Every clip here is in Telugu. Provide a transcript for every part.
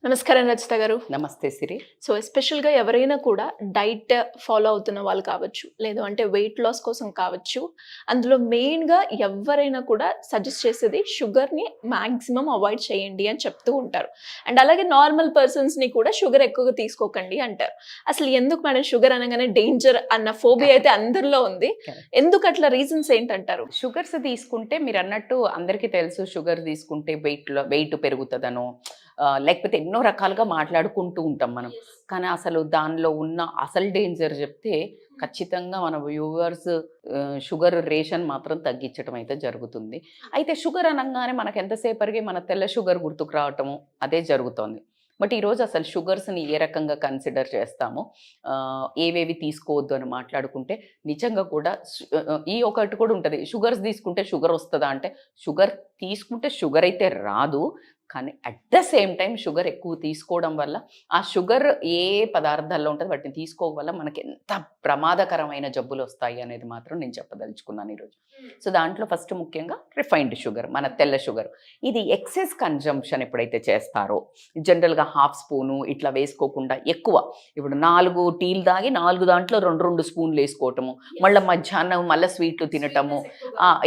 నమస్కారం రచిత గారు. నమస్తే సిరి. సో, ఎస్పెషల్‌గా ఎవరైనా కూడా డైట్ ఫాలో అవుతున్న వాళ్ళు కావచ్చు, లేదు అంటే వెయిట్ లాస్ కోసం కావచ్చు, అందులో మెయిన్‌గా ఎవ్వరైనా కూడా సజెస్ట్ చేసేది షుగర్‌ని మాక్సిమం అవాయిడ్ చేయండి అని చెప్తూ ఉంటారు. అండ్ అలాగే నార్మల్ పర్సన్స్‌ని కూడా షుగర్ ఎక్కువగా తీసుకోకండి అంటారు. అసలు ఎందుకు మేడం షుగర్ అనగానే డేంజర్ అన్న ఫోబియా అయితే అందరిలో ఉంది. ఎందుకు అట్లా రీజన్స్ ఏంటంటారు? షుగర్స్ తీసుకుంటే మీరన్నట్టు అందరికీ తెలుసు షుగర్ తీసుకుంటే వెయిట్ పెరుగుతదనో, లేకపోతే ఎన్నో రకాలుగా మాట్లాడుకుంటూ ఉంటాం మనం. కానీ అసలు దానిలో ఉన్న అసలు డేంజర్ చెప్తే ఖచ్చితంగా మన వ్యూవర్స్ షుగర్ రేషన్ మాత్రం తగ్గించడం అయితే జరుగుతుంది. అయితే షుగర్ అనంగానే మనకు ఎంతసేపటికి మన తెల్ల షుగర్ గుర్తుకు రావటము అదే జరుగుతోంది. బట్ ఈరోజు అసలు షుగర్స్ని ఏ రకంగా కన్సిడర్ చేస్తామో, ఏవేవి తీసుకోవద్దు అని మాట్లాడుకుంటే నిజంగా కూడా ఈ ఒకటి కూడా ఉంటుంది. షుగర్స్ తీసుకుంటే షుగర్ వస్తుందా అంటే, షుగర్ తీసుకుంటే షుగర్ అయితే రాదు. కానీ at the same time sugar ఎక్కువ తీసుకోవడం వల్ల ఆ షుగర్ ఏ పదార్థాల్లో ఉంటుంది వాటిని తీసుకోవడం వల్ల మనకి ఎంత ప్రమాదకరమైన జబ్బులు వస్తాయి అనేది మాత్రం నేను చెప్పదలుచుకున్నాను ఈరోజు. సో దాంట్లో ఫస్ట్ ముఖ్యంగా రిఫైన్డ్ షుగర్, మన తెల్ల షుగర్. ఇది ఎక్సెస్ కన్జంప్షన్ ఎప్పుడైతే చేస్తారో, జనరల్గా హాఫ్ స్పూను ఇట్లా వేసుకోకుండా ఎక్కువ, ఇప్పుడు 4 టీలు తాగి 4 దాంట్లో 2 స్పూన్లు వేసుకోవటము, మళ్ళీ మధ్యాహ్నం మళ్ళీ స్వీట్లు తినటము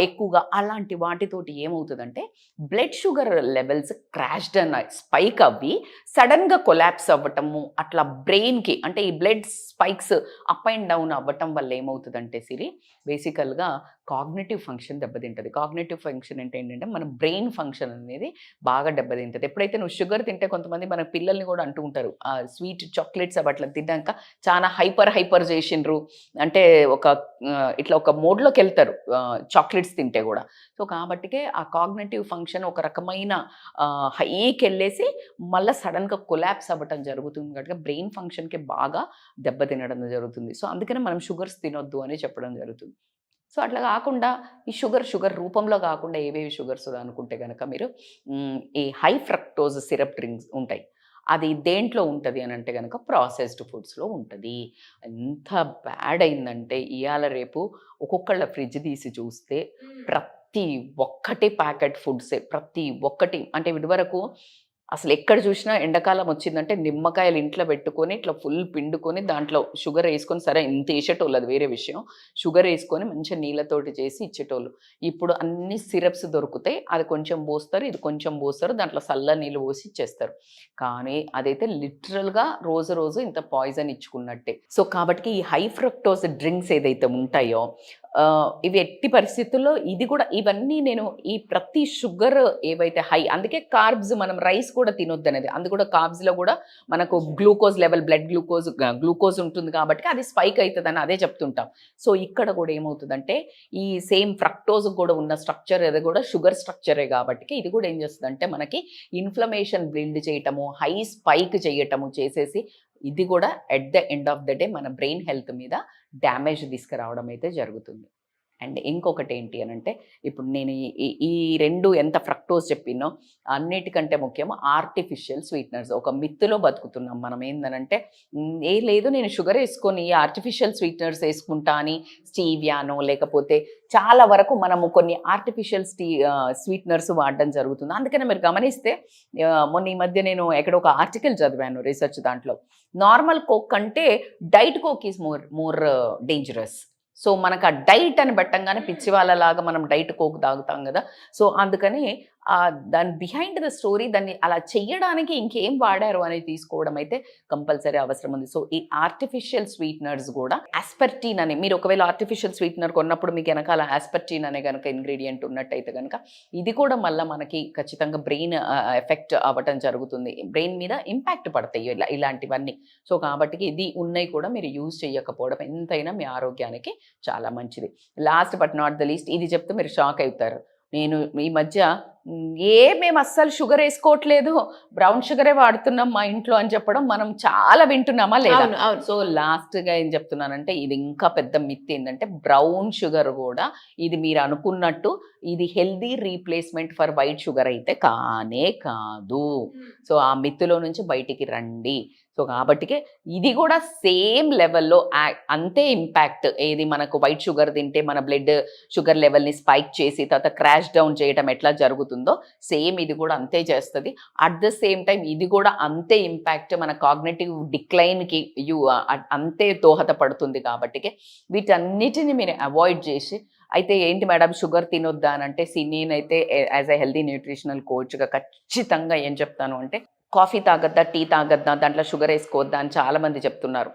ఎక్కువగా, అలాంటి వాటితోటి ఏమవుతుందంటే బ్లడ్ షుగర్ లెవెల్స్ క్రాష్డ్ అన్న స్పైక్ అవ్వి సడన్గా కొలాప్స్ అవ్వటము, అట్లా బ్రెయిన్కి అంటే ఈ blood spikes up and down అవ్వటం వల్ల ఏమవుతుందంటే సిరి బేసికల్గా కాగ్నిటివ్ ఫంక్షన్ దెబ్బతింటుంది. కాగ్నిటివ్ ఫంక్షన్ అంటే ఏంటంటే మన బ్రెయిన్ ఫంక్షన్ అనేది బాగా దెబ్బతింటుంది. ఎప్పుడైతే నువ్వు షుగర్ తింటే కొంతమంది మన పిల్లల్ని కూడా అంటూ ఉంటారు, స్వీట్ చాక్లెట్స్ అవి అట్లా తిన్నాక చాలా హైపర్ చేసిండ్రు అంటే ఇట్లా ఒక మోడ్లోకి వెళ్తారు చాక్లెట్స్ తింటే కూడా. సో కాబట్టికే ఆ కాగ్నిటివ్ ఫంక్షన్ ఒక రకమైన హైకి వెళ్ళేసి మళ్ళీ సడన్గా కొలాప్స్ అవ్వటం జరుగుతుంది. కాబట్టి బ్రెయిన్ ఫంక్షన్కి బాగా దెబ్బతినడం జరుగుతుంది. సో అందుకనే మనం షుగర్స్ తినొద్దు అని చెప్పడం జరుగుతుంది. సో అట్లా కాకుండా ఈ షుగర్ రూపంలో కాకుండా ఏవేవి షుగర్స్ అనుకుంటే కనుక మీరు ఈ హై ఫ్రక్టోజ్ సిరప్ డ్రింక్స్ ఉంటాయి. అది దేంట్లో ఉంటుంది అని అంటే కనుక ప్రాసెస్డ్ ఫుడ్స్లో ఉంటుంది. ఎంత బ్యాడ్ అయిందంటే ఇవాళ రేపు ఒక్కొక్కళ్ళ ఫ్రిడ్జ్ తీసి చూస్తే ప్రతి ఒక్కటి ప్యాకెట్ ఫుడ్సే, ప్రతి ఒక్కటి. అంటే ఇదివరకు అసలు ఎక్కడ చూసినా ఎండాకాలం వచ్చిందంటే నిమ్మకాయలు ఇంట్లో పెట్టుకొని ఇట్లా ఫుల్ పిండుకొని దాంట్లో షుగర్ వేసుకొని, సరే ఇంత వేసేటోళ్ళు అది వేరే విషయం, షుగర్ వేసుకొని మంచిగా నీళ్ళతోటి చేసి ఇచ్చేటోళ్ళు. ఇప్పుడు అన్ని సిరప్స్ దొరుకుతాయి, అది కొంచెం పోస్తారు, ఇది కొంచెం పోస్తారు, దాంట్లో చల్ల నీళ్ళు పోసి ఇచ్చేస్తారు. కానీ అదైతే లిటరల్గా రోజు ఇంత పాయిజన్ ఇచ్చుకున్నట్టే. సో కాబట్టి ఈ హై ఫ్రక్టోజ్ డ్రింక్స్ ఏదైతే ఉంటాయో ఇవి ఎట్టి పరిస్థితుల్లో ఇది కూడా, ఇవన్నీ నేను ఈ ప్రతి షుగర్ ఏవైతే హై, అందుకే కార్బ్స్ మనం రైస్ కూడా తినొద్దు అనేది. అందు కూడా కార్బ్స్లో కూడా మనకు గ్లూకోజ్ లెవెల్, బ్లడ్ గ్లూకోజ్ ఉంటుంది కాబట్టి అది స్పైక్ అవుతుందని అదే చెప్తుంటాం. సో ఇక్కడ కూడా ఏమవుతుందంటే ఈ సేమ్ ఫ్రక్టోజ్ కూడా ఉన్న స్ట్రక్చర్ అది కూడా షుగర్ స్ట్రక్చరే కాబట్టి ఇది కూడా ఏం చేస్తుందంటే మనకి ఇన్ఫ్లమేషన్ బిల్డ్ చేయటము, హై స్పైక్ చేయటము చేసేసి ఇది కూడా at the end of the day మన బ్రెయిన్ హెల్త్ మీద డ్యామేజ్ తీసుకురావడం అయితే జరుగుతుంది. అండ్ ఇంకొకటి ఏంటి అని అంటే, ఇప్పుడు నేను ఈ 2 ఎంత ఫ్రక్టోజ్ చెప్పినో అన్నిటికంటే ముఖ్యం ఆర్టిఫిషియల్ స్వీట్నర్స్. ఒక మిత్తులో బతుకుతున్నాం మనం. ఏందనంటే లేదు నేను షుగర్ వేసుకొని ఆర్టిఫిషియల్ స్వీట్నర్స్ వేసుకుంటా అని స్టీవియానో లేకపోతే చాలా వరకు మనము కొన్ని ఆర్టిఫిషియల్ స్వీట్నర్స్ వాడడం జరుగుతుంది. అందుకనే మీరు గమనిస్తే మొన్న ఈ మధ్య నేను ఎక్కడ ఒక ఆర్టికల్ చదివాను రీసెర్చ్, దాంట్లో నార్మల్ కోక్ కంటే diet coke is more dangerous. So మనకు ఆ డైట్ అని పెట్టంగానే పిచ్చి వాళ్ళలాగా మనం డైట్ కోక్ తాగుతాం కదా. సో అందుకని దాని బిహైండ్ ద స్టోరీ, దాన్ని అలా చెయ్యడానికి ఇంకేం వాడారు అనేది తీసుకోవడం అయితే కంపల్సరీ అవసరం ఉంది. సో ఈ ఆర్టిఫిషియల్ స్వీట్నర్స్ కూడా ఆస్పర్టీన్ అని, మీరు ఒకవేళ ఆర్టిఫిషియల్ స్వీట్నర్ కొన్నప్పుడు మీకు వెనకాల ఆస్పర్టీన్ అనే కనుక ఇంగ్రీడియంట్ ఉన్నట్టయితే కనుక ఇది కూడా మళ్ళీ మనకి ఖచ్చితంగా బ్రెయిన్ ఎఫెక్ట్ అవ్వటం జరుగుతుంది, బ్రెయిన్ మీద ఇంపాక్ట్ పడతాయి ఇలాంటివన్నీ. సో కాబట్టి ఇది ఉన్నాయి కూడా మీరు యూజ్ చేయకపోవడం ఎంతైనా మీ ఆరోగ్యానికి చాలా మంచిది. Last but not the least ఇది చెప్తే మీరు షాక్ అవుతారు. నేను ఈ మధ్య మేము అస్సలు షుగర్ వేసుకోవట్లేదు, బ్రౌన్ షుగరే వాడుతున్నాం మా ఇంట్లో అని చెప్పడం మనం చాలా వింటున్నామా లేదా? సో లాస్ట్గా ఏం చెప్తున్నానంటే ఇది ఇంకా పెద్ద మిత్ ఏంటంటే బ్రౌన్ షుగర్ కూడా ఇది మీరు అనుకున్నట్టు ఇది healthy replacement for white sugar అయితే కానే కాదు. సో ఆ మిత్తులో నుంచి బయటికి రండి. సో కాబట్టికే ఇది కూడా సేమ్ లెవెల్లో అంతే ఇంపాక్ట్, ఏది మనకు వైట్ షుగర్ తింటే మన బ్లడ్ షుగర్ లెవెల్ని స్పైక్ చేసి తర్వాత క్రాష్ డౌన్ చేయడం ఎట్లా జరుగుతుంది అవుతుందో సేమ్ ఇది కూడా అంతే చేస్తుంది. అట్ ద సేమ్ టైం ఇది కూడా అంతే ఇంపాక్ట్ మన కాగ్నిటివ్ డిక్లైన్కి అంతే దోహదపడుతుంది. కాబట్టి వీటన్నిటిని మీరు అవాయిడ్ చేసి, అయితే ఏంటి మేడం షుగర్ తినొద్దా అని అంటే, నేనైతే యాజ్ ఎ హెల్దీ న్యూట్రిషనల్ కోచ్గా ఖచ్చితంగా ఏం చెప్తాను అంటే, కాఫీ తాగద్దా, టీ తాగద్దా, దాంట్లో షుగర్ వేసుకోవద్దా అని చాలామంది చెప్తున్నారు.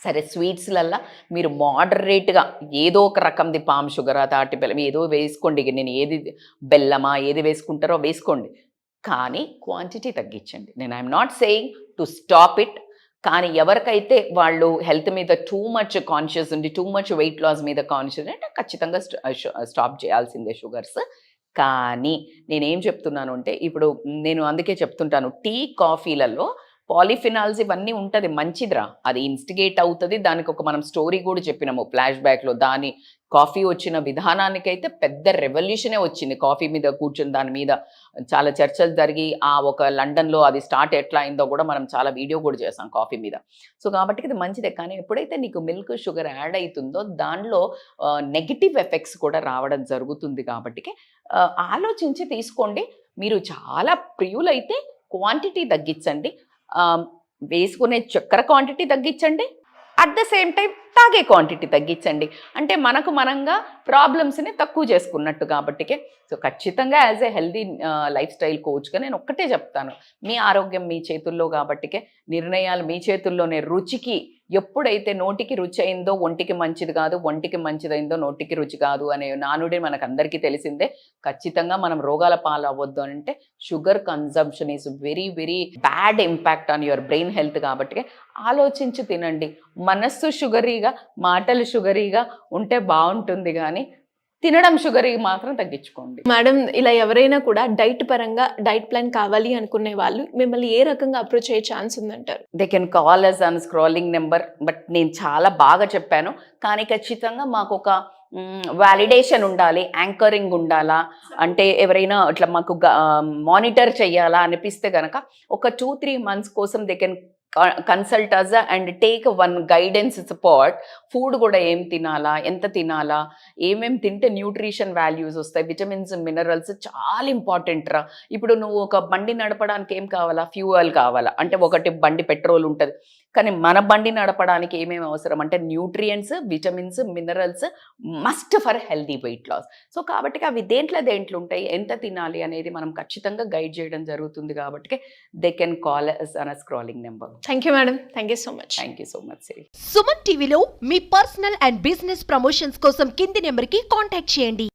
సరే, స్వీట్స్లల్లా మీరు మోడరేట్గా ఏదో ఒక రకంది పామ్ షుగర్, తాటి బెల్లం ఏదో వేసుకోండి. నేను ఏది బెల్లమా ఏది వేసుకుంటారో వేసుకోండి, కానీ క్వాంటిటీ తగ్గించండి. నేను I'm not saying to stop it, కానీ ఎవరికైతే వాళ్ళు హెల్త్ మీద టూ మచ్ కాన్షియస్ ఉండి టూ మచ్ వెయిట్ లాస్ మీద కాన్షియస్ అంటే ఖచ్చితంగా స్టాప్ చేయాల్సిందే షుగర్స్. కానీ నేనేం చెప్తున్నాను అంటే, ఇప్పుడు నేను అందుకే చెప్తుంటాను, టీ కాఫీలలో పాలిఫినాల్స్ ఇవన్నీ ఉంటుంది, మంచిదిరా, అది ఇన్స్టిగేట్ అవుతుంది. దానికి ఒక మనం స్టోరీ కూడా చెప్పినాము ఫ్లాష్ బ్యాక్లో. దాని కాఫీ వచ్చిన విధానానికైతే పెద్ద రెవల్యూషనే వచ్చింది. కాఫీ మీద కూర్చుని దాని మీద చాలా చర్చలు జరిగి ఒక లండన్లో అది స్టార్ట్ ఎట్లా అయిందో కూడా మనం చాలా వీడియో కూడా చేసాం కాఫీ మీద. సో కాబట్టి ఇది మంచిదే, కానీ ఎప్పుడైతే నీకు మిల్క్ షుగర్ యాడ్ అవుతుందో దానిలో నెగిటివ్ ఎఫెక్ట్స్ కూడా రావడం జరుగుతుంది. కాబట్టి ఆలోచించి తీసుకోండి. మీరు చాలా ప్రియులైతే క్వాంటిటీ తగ్గించండి, వేసుకునే చక్కెర క్వాంటిటీ తగ్గించండి, అట్ ద సేమ్ టైం తాగే క్వాంటిటీ తగ్గించండి. అంటే మనంగా ప్రాబ్లమ్స్ని తక్కువ చేసుకున్నట్టు. కాబట్టి సో ఖచ్చితంగా as a healthy life style కోచ్గా నేను ఒక్కటే చెప్తాను, మీ ఆరోగ్యం మీ చేతుల్లో. కాబట్టి నిర్ణయాలు మీ చేతుల్లోనే. రుచికి ఎప్పుడైతే నోటికి రుచి అయిందో ఒంటికి మంచిది కాదు, ఒంటికి మంచిదైందో నోటికి రుచి కాదు అనే నానుడి మనకు అందరికీ తెలిసిందే. ఖచ్చితంగా మనం రోగాల పాలు అవ్వద్దు అని అంటే sugar consumption is very very bad impact on your brain health. కాబట్టి ఆలోచించి తినండి. మనస్సు షుగరీగా, మాటలు షుగరీగా ఉంటే బాగుంటుంది, కానీ తినడం షుగర్ మాత్రం తగ్గించుకోండి. మేడం, ఇలా ఎవరైనా కూడా డైట్ పరంగా డైట్ ప్లాన్ కావాలి అనుకునే వాళ్ళు మిమ్మల్ని ఏ రకంగా అప్రోచ్ అయ్యే ఛాన్స్ ఉందంటారు? They can call us on scrolling number. But నేను చాలా బాగా చెప్పాను, కానీ ఖచ్చితంగా మాకు ఒక వ్యాలిడేషన్ ఉండాలి, యాంకరింగ్ ఉండాలా, అంటే ఎవరైనా ఇట్లా మాకు మానిటర్ చెయ్యాలా అనిపిస్తే కనుక ఒక 2-3 months కోసం they can consult us and take one guidance support. Food కూడా ఏం తినాలా, ఎంత తినాలా, ఏమేమి తింటే న్యూట్రిషన్ వాల్యూస్ వస్తాయి, విటమిన్స్ మినరల్స్ చాలా ఇంపార్టెంట్ రా. ఇప్పుడు నువ్వు ఒక బండి నడపడానికి ఏం కావాలా, ఫ్యూయల్ కావాలా, అంటే ఒకటి బండి పెట్రోల్ ఉంటుంది, కానీ మన బండి నడపడానికి ఏమేమి అవసరం అంటే nutrients, vitamins, minerals must for healthy weight loss. So కాబట్టి అవి దేంట్లో ఉంటాయి, ఎంత తినాలి అనేది మనం ఖచ్చితంగా గైడ్ చేయడం జరుగుతుంది. కాబట్టి they can call us on scrolling number. Thank you madam, thank you so much. Thank you so much. Suman టీవీలో మీ పర్సనల్ అండ్ బిజినెస్ ప్రమోషన్స్ కోసం కింది నెంబర్కి కాంటాక్ట్ చేయండి.